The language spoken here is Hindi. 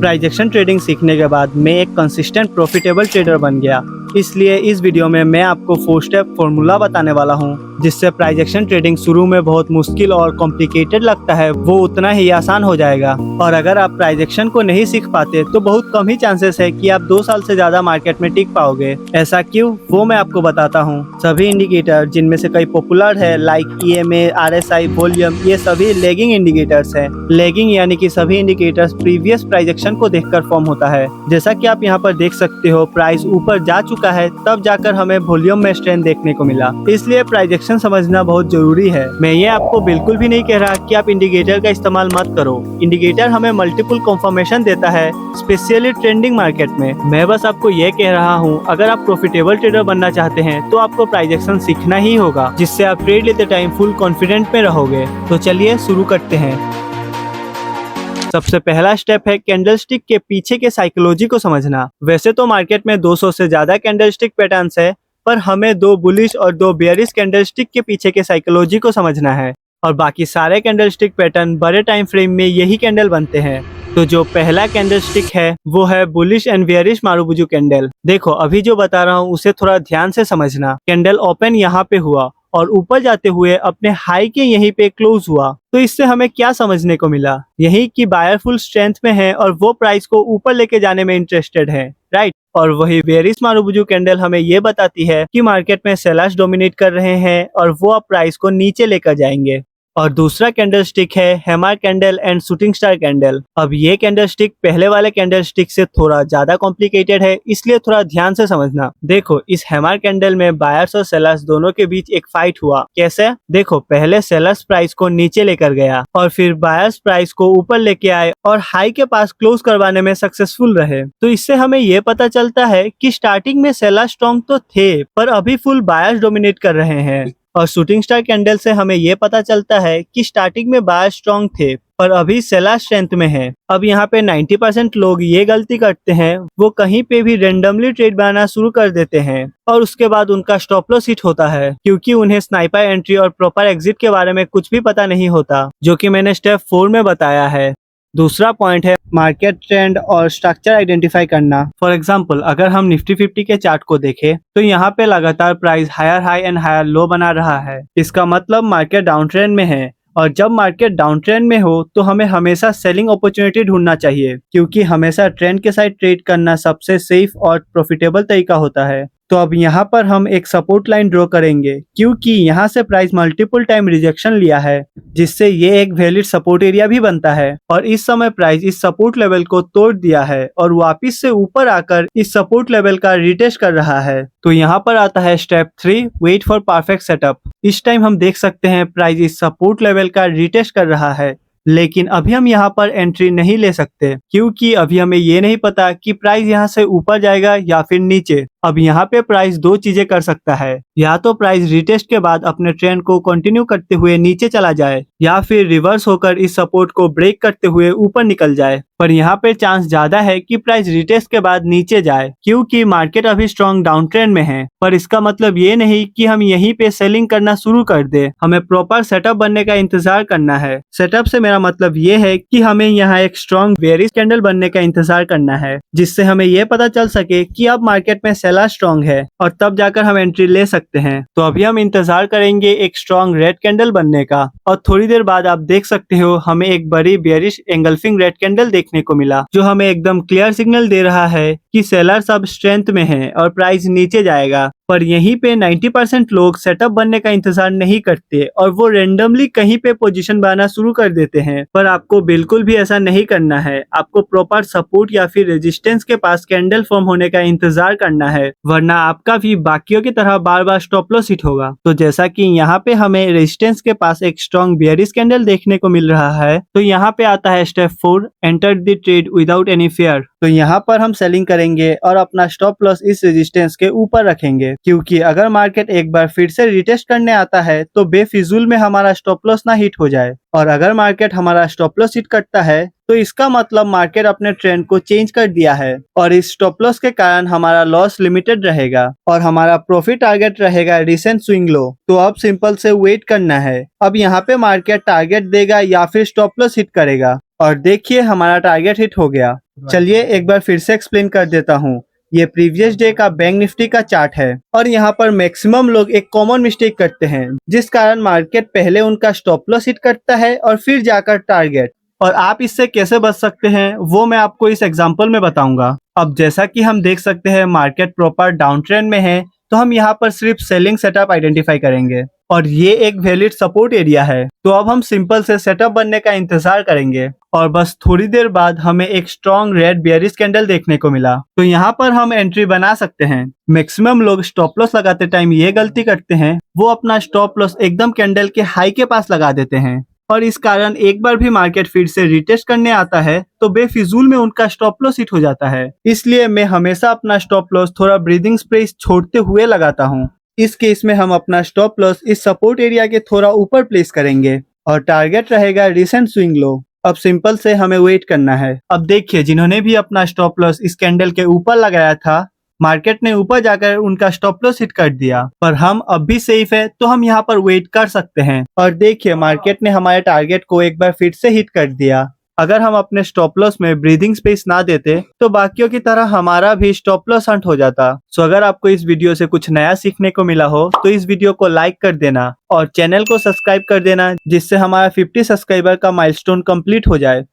प्राइजेक्शन ट्रेडिंग सीखने के बाद मैं एक कंसिस्टेंट प्रॉफिटेबल ट्रेडर बन गया। इसलिए इस वीडियो में मैं आपको 4 स्टेप फॉर्मूला बताने वाला हूं, जिससे प्राइजेक्शन ट्रेडिंग शुरू में बहुत मुश्किल और कॉम्प्लिकेटेड लगता है वो उतना ही आसान हो जाएगा। और अगर आप प्राइजेक्शन को नहीं सीख पाते तो बहुत कम ही चांसेस है कि आप 2 साल से ज्यादा मार्केट में टिक पाओगे। ऐसा क्यों, वो मैं आपको बताता हूँ। सभी इंडिकेटर, जिनमें से कई पॉपुलर है लाइक EMA, RSI, वॉल्यूम, ये सभी लेगिंग इंडिकेटर्स है। लेगिंग यानी कि सभी इंडिकेटर्स प्रीवियस प्राइजेक्शन को देखकर फॉर्म होता है। जैसा कि आप यहाँ पर देख सकते हो, प्राइस ऊपर जा चुका है, तब जाकर हमें वॉल्यूम में स्ट्रेंथ देखने को मिला। इसलिए प्राइजेक्शन समझना बहुत जरूरी है। मैं ये आपको बिल्कुल भी नहीं कह रहा कि आप इंडिकेटर का इस्तेमाल मत करो। इंडिकेटर हमें मल्टीपल कंफर्मेशन देता है, स्पेशली ट्रेंडिंग मार्केट में। मैं बस आपको ये कह रहा हूँ, अगर आप प्रॉफिटेबल ट्रेडर बनना चाहते हैं तो आपको प्राइजेक्शन सीखना ही होगा, जिससे आप ट्रेड लेते टाइम फुल कॉन्फिडेंट में रहोगे। तो चलिए शुरू करते हैं। सबसे पहला स्टेप है कैंडलस्टिक के पीछे के साइकोलॉजी को समझना। वैसे तो मार्केट में 200 से ज्यादा कैंडलस्टिक पैटर्न्स है, पर हमें 2 बुलिश और 2 बेयरिश कैंडलस्टिक के पीछे के साइकोलॉजी को समझना है। और बाकी सारे कैंडलस्टिक पैटर्न बड़े टाइम फ्रेम में यही कैंडल बनते हैं। तो जो पहला कैंडलस्टिक है वो है बुलिश एंड बेयरिश मारुबुजू कैंडल। देखो, अभी जो बता रहा हूँ उसे थोड़ा ध्यान से समझना। कैंडल ओपन यहाँ पे हुआ और ऊपर जाते हुए अपने हाई के यहीं पे क्लोज हुआ। तो इससे हमें क्या समझने को मिला? यही कि बायर फुल स्ट्रेंथ में है और वो प्राइस को ऊपर लेके जाने में इंटरेस्टेड है, राइट। और वही बेयरिश मारुबुजू कैंडल हमें ये बताती है कि मार्केट में सेलर्स डोमिनेट कर रहे हैं और वो अब प्राइस को नीचे लेकर जाएंगे। और दूसरा कैंडल स्टिक है hammer candle and shooting star candle. अब ये कैंडल स्टिक पहले वाले कैंडल स्टिक से थोड़ा ज्यादा कॉम्प्लिकेटेड है, इसलिए थोड़ा ध्यान से समझना। देखो, इस हैमर कैंडल में बायर्स और सेलर्स दोनों के बीच एक फाइट हुआ। कैसे? देखो, पहले सेलर्स प्राइस को नीचे लेकर गया और फिर बायर्स प्राइस को ऊपर लेके आए और हाई के पास क्लोज करवाने में सक्सेसफुल रहे। तो इससे हमें ये पता चलता है कि स्टार्टिंग में सेलर्स स्ट्रॉन्ग तो थे, पर अभी फुल बायर्स डोमिनेट कर रहे हैं। और शूटिंग स्टार कैंडल से हमें ये पता चलता है कि स्टार्टिंग में बायर स्ट्रॉन्ग थे, पर अभी सेलर स्ट्रेंथ में है। अब यहाँ पे 90% लोग ये गलती करते हैं, वो कहीं पे भी रेंडमली ट्रेड बनाना शुरू कर देते हैं और उसके बाद उनका स्टॉप लॉस हिट होता है, क्योंकि उन्हें स्नाइपर एंट्री और प्रॉपर एग्जिट के बारे में कुछ भी पता नहीं होता, जो कि मैंने स्टेप 4 में बताया है। दूसरा पॉइंट है मार्केट ट्रेंड और स्ट्रक्चर आइडेंटिफाई करना। फॉर एग्जांपल, अगर हम निफ्टी 50 के चार्ट को देखें तो यहाँ पे लगातार price higher high and higher low बना रहा है। इसका मतलब मार्केट डाउन ट्रेंड में है। और जब मार्केट डाउन ट्रेंड में हो तो हमें हमेशा सेलिंग अपॉर्चुनिटी ढूंढना चाहिए, क्योंकि हमेशा ट्रेंड के साथ ट्रेड करना सबसे सेफ और प्रॉफिटेबल तरीका होता है। तो अब यहाँ पर हम एक सपोर्ट लाइन ड्रॉ करेंगे, क्योंकि यहाँ से प्राइस मल्टीपल टाइम रिजेक्शन लिया है, जिससे ये एक वैलिड सपोर्ट एरिया भी बनता है। और इस समय प्राइस इस सपोर्ट लेवल को तोड़ दिया है और वापस से ऊपर आकर इस सपोर्ट लेवल का रिटेस्ट कर रहा है। तो यहाँ पर आता है step 3, wait for perfect setup. इस टाइम हम देख सकते हैं प्राइस इस सपोर्ट लेवल का रिटेस्ट कर रहा है, लेकिन अभी हम यहाँ पर एंट्री नहीं ले सकते, क्योंकि अभी हमें ये नहीं पता कि प्राइस यहाँ से ऊपर जाएगा या फिर नीचे। अब यहाँ पे प्राइस 2 चीजें कर सकता है, या तो प्राइस रिटेस्ट के बाद अपने ट्रेंड को कंटिन्यू करते हुए नीचे चला जाए, या फिर रिवर्स होकर इस सपोर्ट को ब्रेक करते हुए ऊपर निकल जाए। पर यहाँ पे चांस ज्यादा है कि प्राइस रिटेस्ट के बाद नीचे जाए, क्योंकि मार्केट अभी स्ट्रॉन्ग डाउन ट्रेंड में है। पर इसका मतलब ये नहीं कि हम यहीं पे सेलिंग करना शुरू कर दे। हमें प्रॉपर सेटअप बनने का इंतजार करना है। सेटअप से मेरा मतलब ये है कि हमें यहाँ एक स्ट्रॉन्ग बेयरिश कैंडल बनने का इंतजार करना है, जिससे हमें ये पता चल सके कि अब मार्केट में सेलर स्ट्रॉन्ग है, और तब जाकर हम एंट्री ले सकते हैं। तो अभी हम इंतजार करेंगे एक स्ट्रॉन्ग रेड कैंडल बनने का, और थोड़ी देर बाद आप देख सकते हो हमें एक बड़ी बेयरिश एंगल्फिंग रेड कैंडल देखने को मिला, जो हमें एकदम क्लियर सिग्नल दे रहा है कि सेलर्स अब स्ट्रेंथ में है और प्राइस नीचे जाएगा। पर यहीं पे 90% लोग सेटअप बनने का इंतजार नहीं करते और वो रेंडमली कहीं पे पोजीशन बनाना शुरू कर देते हैं। पर आपको बिल्कुल भी ऐसा नहीं करना है। आपको प्रॉपर सपोर्ट या फिर रेजिस्टेंस के पास कैंडल फॉर्म होने का इंतजार करना है, वरना आपका भी बाकियों की तरह बार बार स्टॉप लॉस हिट होगा। तो जैसा कि यहाँ पे हमें रेजिस्टेंस के पास एक स्ट्रॉन्ग बेयरिश कैंडल देखने को मिल रहा है, तो यहाँ पे आता है step 4, enter the trade without any fear. तो यहाँ पर हम सेलिंग करेंगे और अपना स्टॉप लॉस इस रेजिस्टेंस के ऊपर रखेंगे, क्योंकि अगर मार्केट एक बार फिर से रिटेस्ट करने आता है तो बेफिजूल में हमारा स्टॉप लॉस ना हिट हो जाए। और अगर मार्केट हमारा स्टॉप लॉस हिट करता है तो इसका मतलब मार्केट अपने ट्रेंड को चेंज कर दिया है, और इस स्टॉप लॉस के कारण हमारा लॉस लिमिटेड रहेगा और हमारा प्रॉफिट टारगेट रहेगा रिसेंट स्विंग लो। तो अब सिंपल से वेट करना है। अब यहाँ पे मार्केट टारगेट देगा या फिर स्टॉप लॉस हिट करेगा। और देखिए हमारा टारगेट हिट हो गया। चलिए एक बार फिर से एक्सप्लेन कर देता हूँ। ये प्रीवियस डे का बैंक निफ्टी का चार्ट है और यहाँ पर मैक्सिमम लोग एक कॉमन मिस्टेक करते हैं, जिस कारण मार्केट पहले उनका स्टॉप लॉस हिट करता है और फिर जाकर टारगेट। और आप इससे कैसे बच सकते हैं वो मैं आपको इस एग्जांपल में बताऊंगा। अब जैसा कि हम देख सकते हैं मार्केट प्रॉपर डाउन ट्रेंड में है, तो हम यहाँ पर सिर्फ सेलिंग सेटअप आइडेंटिफाई करेंगे और ये एक वैलिड सपोर्ट एरिया है। तो अब हम सिंपल से सेटअप बनने का इंतजार करेंगे और बस थोड़ी देर बाद हमें एक स्ट्रॉन्ग रेड बेयरिश कैंडल देखने को मिला, तो यहाँ पर हम एंट्री बना सकते हैं। मैक्सिमम लोग स्टॉप लॉस लगाते टाइम ये गलती करते हैं, वो अपना स्टॉप लॉस एकदम कैंडल के हाई के पास लगा देते हैं और इस कारण एक बार भी मार्केट फिर से रिटेस्ट करने आता है तो बेफिजूल में उनका स्टॉप लॉस हिट हो जाता है। इसलिए मैं हमेशा अपना स्टॉप लॉस थोड़ा ब्रीदिंग स्पेस छोड़ते हुए लगाता हूँ। इस केस में हम अपना स्टॉप लॉस इस सपोर्ट एरिया के थोड़ा ऊपर प्लेस करेंगे और टारगेट रहेगा रिसेंट स्विंग लो। अब सिंपल से हमें वेट करना है। अब देखिए जिन्होंने भी अपना स्टॉप लॉस इस कैंडल के ऊपर लगाया था, मार्केट ने ऊपर जाकर उनका स्टॉप लॉस हिट कर दिया, पर हम अब भी सेफ है तो हम यहाँ पर वेट कर सकते हैं। और देखिए मार्केट ने हमारे टारगेट को एक बार फिर से हिट कर दिया। अगर हम अपने स्टॉप लॉस में ब्रीदिंग स्पेस ना देते तो बाकियों की तरह हमारा भी स्टॉप लॉस हंट हो जाता। सो अगर आपको इस वीडियो से कुछ नया सीखने को मिला हो तो इस वीडियो को लाइक कर देना और चैनल को सब्सक्राइब कर देना, जिससे हमारा 50 सब्सक्राइबर का माइलस्टोन कंप्लीट हो जाए।